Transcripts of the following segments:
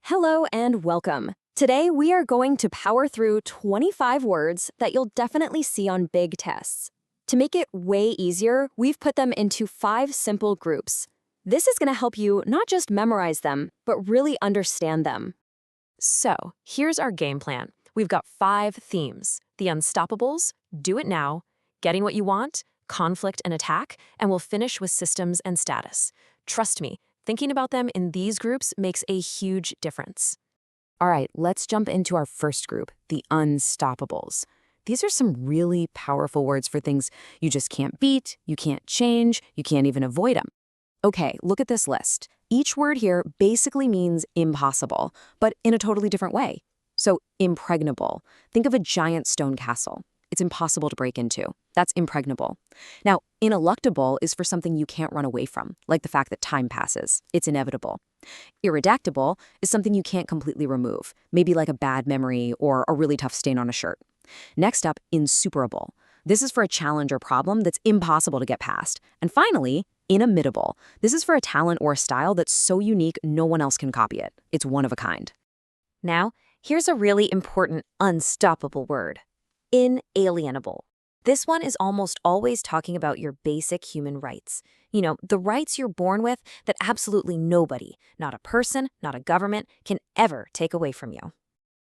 Hello and welcome. Today we are going to power through 25 words that you'll definitely see on big tests. To make it way easier, we've put them into 5 simple groups. This is going to help you not just memorize them, but really understand them. So, here's our game plan. We've got 5 themes: the unstoppables, do it now, getting what you want, conflict and attack, and we'll finish with systems and status. Trust me, thinking about them in these groups makes a huge difference. All right, let's jump into our first group, the unstoppables. These are some really powerful words for things you just can't beat, you can't change, you can't even avoid them. Okay, look at this list. Each word here basically means impossible, but in a totally different way. So, impregnable. Think of a giant stone castle. It's impossible to break into. That's impregnable. Now, ineluctable is for something you can't run away from, like the fact that time passes. It's inevitable. Irredactable is something you can't completely remove, maybe like a bad memory or a really tough stain on a shirt. Next up, insuperable. This is for a challenge or problem that's impossible to get past. And finally, inimitable. This is for a talent or a style that's so unique no one else can copy it. It's one of a kind. Now, here's a really important unstoppable word: inalienable. This one is almost always talking about your basic human rights. You know, the rights you're born with that absolutely nobody, not a person, not a government, can ever take away from you.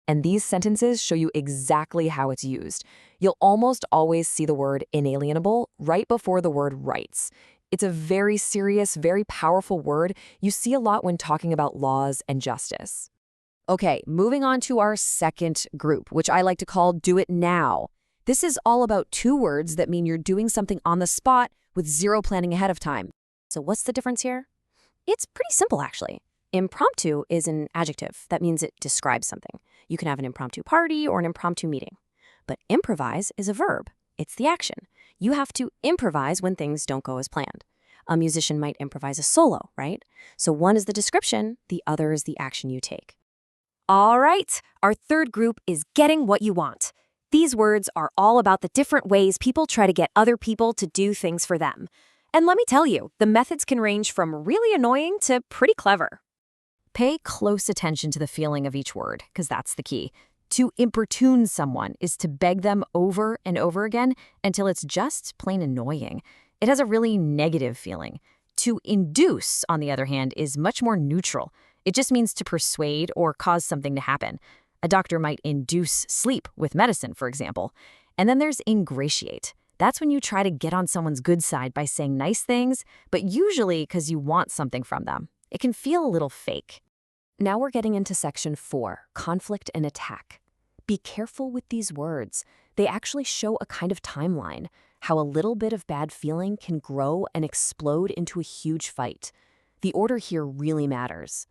And these sentences show you exactly how it's used. You'll almost always see the word inalienable right before the word rights. It's a very serious, very powerful word you see a lot when talking about laws and justice. Okay, moving on to our second group, which I like to call do it now. This is all about 2 words that mean you're doing something on the spot with zero planning ahead of time. So what's the difference here? It's pretty simple, actually. Impromptu is an adjective. That means it describes something. You can have an impromptu party or an impromptu meeting. But improvise is a verb. It's the action. You have to improvise when things don't go as planned. A musician might improvise a solo, right? So one is the description, the other is the action you take. All right, our third group is getting what you want. These words are all about the different ways people try to get other people to do things for them. And let me tell you, the methods can range from really annoying to pretty clever. Pay close attention to the feeling of each word, because that's the key. To importune someone is to beg them over and over again until it's just plain annoying. It has a really negative feeling. To induce, on the other hand, is much more neutral. It just means to persuade or cause something to happen. A doctor might induce sleep with medicine, for example. And then there's ingratiate. That's when you try to get on someone's good side by saying nice things, but usually because you want something from them. It can feel a little fake. Now we're getting into section 4, conflict and attack. Be careful with these words. They actually show a kind of timeline, how a little bit of bad feeling can grow and explode into a huge fight. The order here really matters.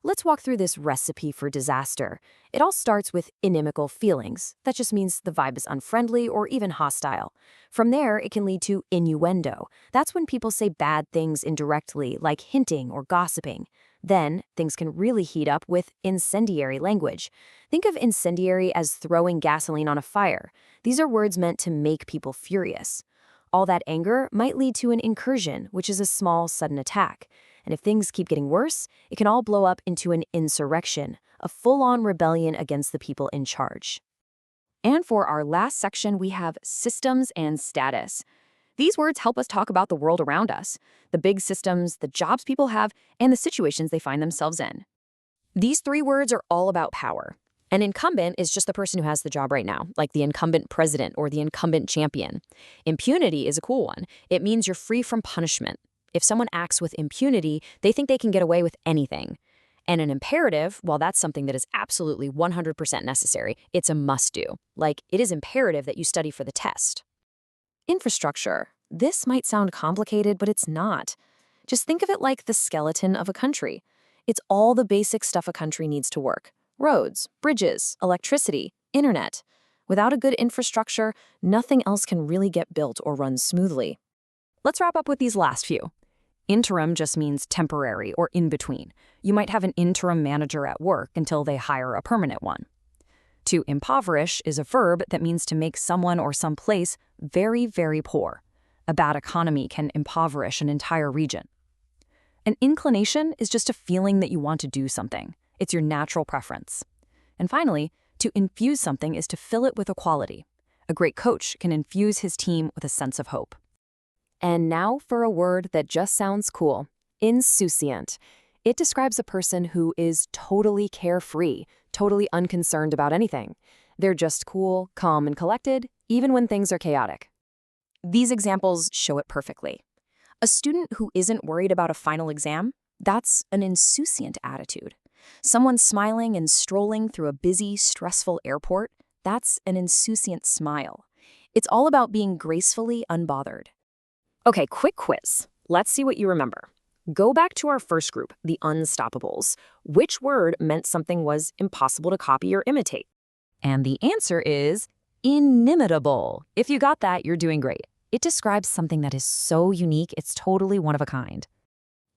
Let's walk through this recipe for disaster. It all starts with inimical feelings. That just means the vibe is unfriendly or even hostile. From there, it can lead to innuendo. That's when people say bad things indirectly, like hinting or gossiping. Then, things can really heat up with incendiary language. Think of incendiary as throwing gasoline on a fire. These are words meant to make people furious. All that anger might lead to an incursion, which is a small, sudden attack. And if things keep getting worse, it can all blow up into an insurrection, a full-on rebellion against the people in charge. And for our last section, we have systems and status. These words help us talk about the world around us, the big systems, the jobs people have, and the situations they find themselves in. These 3 words are all about power. An incumbent is just the person who has the job right now, like the incumbent president or the incumbent champion. Impunity is a cool one. It means you're free from punishment. If someone acts with impunity, they think they can get away with anything. And an imperative, while that's something that is absolutely 100% necessary, it's a must-do. Like, it is imperative that you study for the test. Infrastructure. This might sound complicated, but it's not. Just think of it like the skeleton of a country. It's all the basic stuff a country needs to work. Roads, bridges, electricity, internet. Without a good infrastructure, nothing else can really get built or run smoothly. Let's wrap up with these last few. Interim just means temporary or in between. You might have an interim manager at work until they hire a permanent one. To impoverish is a verb that means to make someone or some place very, very poor. A bad economy can impoverish an entire region. An inclination is just a feeling that you want to do something. It's your natural preference. And finally, to infuse something is to fill it with a quality. A great coach can infuse his team with a sense of hope. And now for a word that just sounds cool. Insouciant. It describes a person who is totally carefree, totally unconcerned about anything. They're just cool, calm, and collected, even when things are chaotic. These examples show it perfectly. A student who isn't worried about a final exam, that's an insouciant attitude. Someone smiling and strolling through a busy, stressful airport, that's an insouciant smile. It's all about being gracefully unbothered. Okay, quick quiz. Let's see what you remember. Go back to our first group, the unstoppables. Which word meant something was impossible to copy or imitate? And the answer is inimitable. If you got that, you're doing great. It describes something that is so unique, it's totally one of a kind.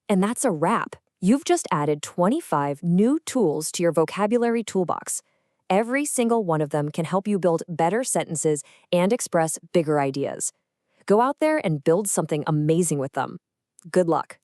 And that's a wrap. You've just added 25 new tools to your vocabulary toolbox. Every single one of them can help you build better sentences and express bigger ideas. Go out there and build something amazing with them. Good luck.